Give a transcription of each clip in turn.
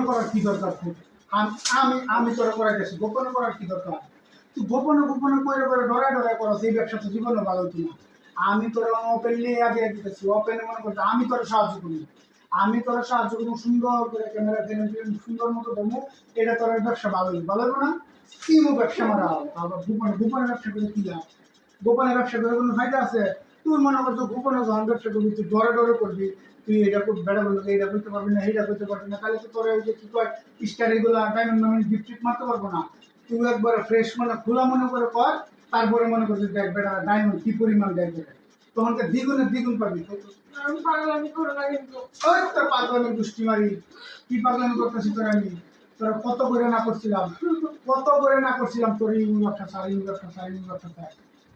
করার কি দরকার তুই? আমি আমি তোরা করাইতেছি, গোপনে করার কি দরকার? তুই গোপনে গোপনে করে ডরায় ডরায় করো, সেই ব্যবসা তো জীবনে ভালো হতো না। আমি তোরা ওপেনলি আগে দিতেছি, ওপেনে মনে করতে আমি তোরা সাহায্য করি, আমি তোরা সাহায্য করবো সুন্দর করে ক্যামেরা ফিল্ম সুন্দর মতো দেবো, এটা তোর ব্যবসা ভালো হইবে, ভালো হইব না? কিমো ব্যবসা মারা আবার গোপনে গোপনে ব্যবসা করে কি লাভ? গোপনে ব্যবসা করে কোনো ফায়দা আছে? তুই মনে করছো গোপনে যখন ব্যবসা করবি তুই ডরে ডরে করবি, তুই এটা খুব বেড়া বলবি, এটা করতে পারবি না, এইটা করতে পারবি না, তাহলে তো তোর ওই যে কি কয় স্টার এগুলো ডায়মন্ড ডায়মন্ড গিফট মারতে পারবো না। তুই একবার ফ্রেশ মনে খোলা মনে করে কর, তারপরে মনে করছিস দেখ বেটা ডায়মন্ড কি পরিমাণ দেখ বেটা, তখন তো দ্বিগুণের দ্বিগুণ পাবি। আমি পাগলামি করো না কিন্তু। ওই তোর পাগলামি গোষ্ঠী মারি, কি পাগলামি করতেছি তোর আমি? তোরা কত করে না করছিলাম, কত করে না করছিলাম তোর এই ব্যবসা ছাড়, এই ব্যবসা ছাড়, এই ব্যবসা ছাড়,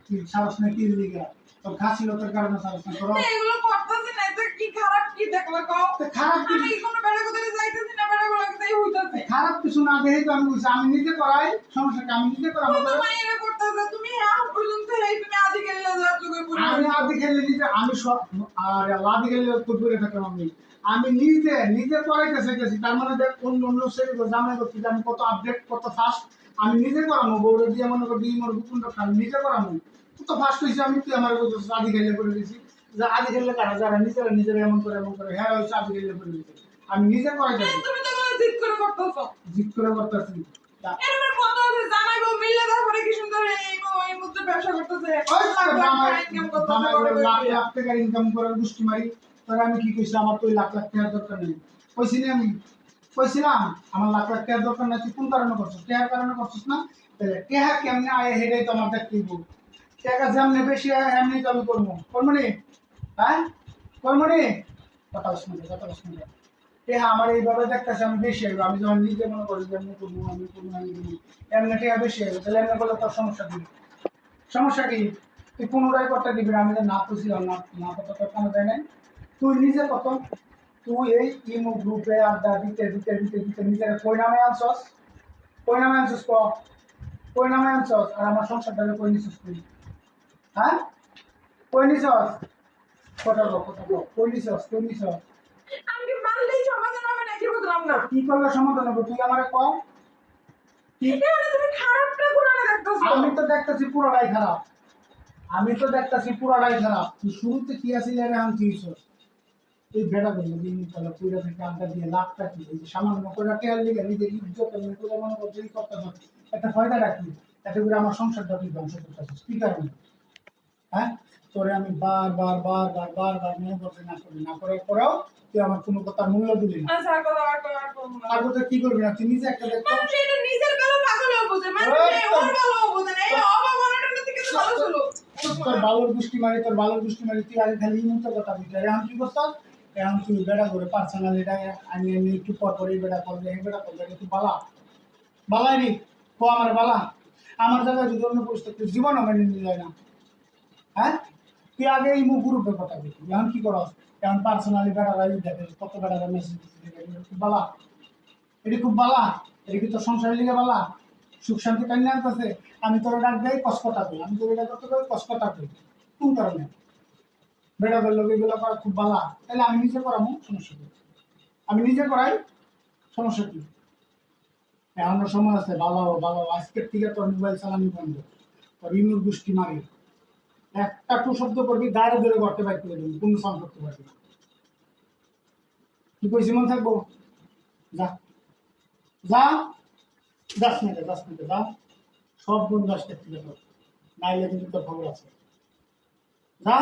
কি সাহস না কি লিগা? তোর ঘাসিলতার কারণে সাহস না তোর। এগুলো করতেছি না, এটা কি খারাপ কি দেখলো কও? খারাপ কি? আমি কোনো বেড়া কোথায় যাইতেছি না, বেড়া গুলো কোথায় হইতাছে। খারাপ কিছু না দেখেই তো আমি বলছি আমি নিজে করাই, সমস্যা কি? আমি নিজে করাবো। তুমি এটা করতেছো, তুমি এখন পর্যন্ত এই তুমি আদি গেলে যা চোখে পড়ে। আমি আদি খেলে নিজে আমি সব আর লাদি খেলে তো করে থাকলাম আমি নিজে নিজে করাইতে চাইতেছি, তার মানে দেখ অন্য অন্য শ্রেণী জামাই করছি আমি কত আপডেট কত ফাস্ট, আমি নিজে করামো বউরে দিয়ে মনে করি মোর গুণ আমি নিজে করামো, তো ফার্স্ট হয়েছে আমি, তুই আমার আদি খেলে করে দিয়েছি, যে আদি খেলে কারা যারা নিজেরা নিজেরা এমন করে হ্যাঁ হচ্ছে আদি খেলে করে দিয়েছি, আমি নিজে করাইতেছি। তুমি তো কোনো জিদ করে করতেছো, জিদ করে করতেছি। এরকম কত আছে জামাই বউ মিলে তারপরে কি সুন্দর এই মধ্যে ব্যবসা করতেছে, লাখ লাখ টাকার ইনকাম করার গোষ্ঠী মারি, তাহলে আমি কি কইছি আমার তো ওই লাখ লাখ টাকার দরকার নেই, কইছি না আমি? কইছিলাম আমার লাখ লাখ টাকার দরকার নাই, তুই কোন কারণে করছিস? টাকার কারণে করছিস না? তাহলে টাকা কেমনে আয় হেডেই তো আমার দেখতেই বল, টাকা যেমনি বেশি আয় এমনি তো আমি করবো, করবো নি? হ্যাঁ করবো নি? কথা শুনবে কথা শুনবে, টাকা আমার এইভাবে দেখতেছে আমি বেশি আইব, আমি যখন নিজে মনে করি যে আমি করবো আমি করবো আমি করবো, এমনি টাকা বেশি আইব, তাহলে এমনি করলে তোর সমস্যা কি? সমস্যা কি? তুই পুনরায় করতে দিবি না, আমি তো না করছিলাম না, না করতে তোর কোনো যায় নাই। তুই নিজে কত, তুই এই ইমো গ্রুপে আড্ডা দিতে দিতে দিতে দিতে নিজের কই নামে আনছস, কই নামে আনছস কই নামে আনছস, আর আমার সংসারটাকে কই নিছস তুই? হ্যাঁ কই নিছস? কথা বল কই নিছস কই নিছস? আমি কি মানলেই সমাধান হবে নাকি বুঝলাম না। কি করলে সমাধান হবে তুই আমারে ক? কি তুমি খারাপটা কোন দেখতেছো? আমি তো দেখতেছি পুরোটাই খারাপ, আমি তো দেখতেছি পুরোটাই খারাপ, তুই শুরুতে কি আসিলি আর এখন কি হইছস? এই বেড়া করলো দিন তাহলে পুরা থেকে আড্ডা দিয়ে লাভটা কি? এই যে সামান্য করে টেয়ার লিগে নিজের ইজ্জত এবং করে মনে করছে এই করতে হবে, একটা ফায়দাটা কি? এতে করে আমার সংসারটা তুই ধ্বংস করতেছিস কি কারণে? হ্যাঁ তোরে আমি বার মনে করতে না করি, না করার পরেও তুই আমার কোনো কথা মূল্য দিবি না। আচ্ছা কথা আর করব না। আর কোথায় কি করবি না তুই নিজে একটা দেখতো। মানুষ এটা নিজের বেলা পাগলও বোঝে, মানুষ ওর বেলাও বোঝে না, এই অবমাননাটা থেকে তো ভালো ছিল। তোর বালুর গোষ্ঠী মারি তোর বালুর গোষ্ঠী মারি, তুই আগে খালি ইমুত কথা বলতে এখন কি করতাম, এখন তুই বেড়া করে পার্সোনাল এটা আমি এমনি একটু পর পর এই বেড়া করবে এই বেড়া করবে, তুই বালা বালাই নি কো আমার বালা, আমার জায়গায় যদি অন্য পরিস্থিতি জীবনও মেনে নিয়ে যায় না। হ্যাঁ তুই আগে এই মুখ গ্রুপের কথা বলবি, এখন কি করস? এখন পার্সোনালি বেড়ারা দেখে কত বেড়ারা মেসেজ খুব বালা, এটি খুব বালা, এটি কি তোর সংসারের লিগে বালা? সুখ শান্তি কান্না আনতেছে, আমি তোর ডাক দেয় কষ্টটা করি, আমি তোর এটা করতে পারি কষ্টটা করি, কোন কারণে? বেড়াদের লোক এগুলো করা খুব বালা, তাহলে আমি নিজে করাবো, সমস্যা কি? আমি নিজে করাই, সমস্যা কি? এখনো সময় আছে, ভালো ভালো আজকের থেকে তোর মোবাইল চালানি বন্ধ, তোর ইমুর গোষ্ঠী মারি, একটা টু শব্দ করবি গাড়ি ধরে করতে বাইর করে দেবো, কোনো সাউন্ড করতে পারবি না। কি কইছি মনে থাকবো? যা যা 10 মিনিটে যা, সব বন্ধু আসতে থেকে তোর নাইলে কিন্তু তোর খবর আছে, যা।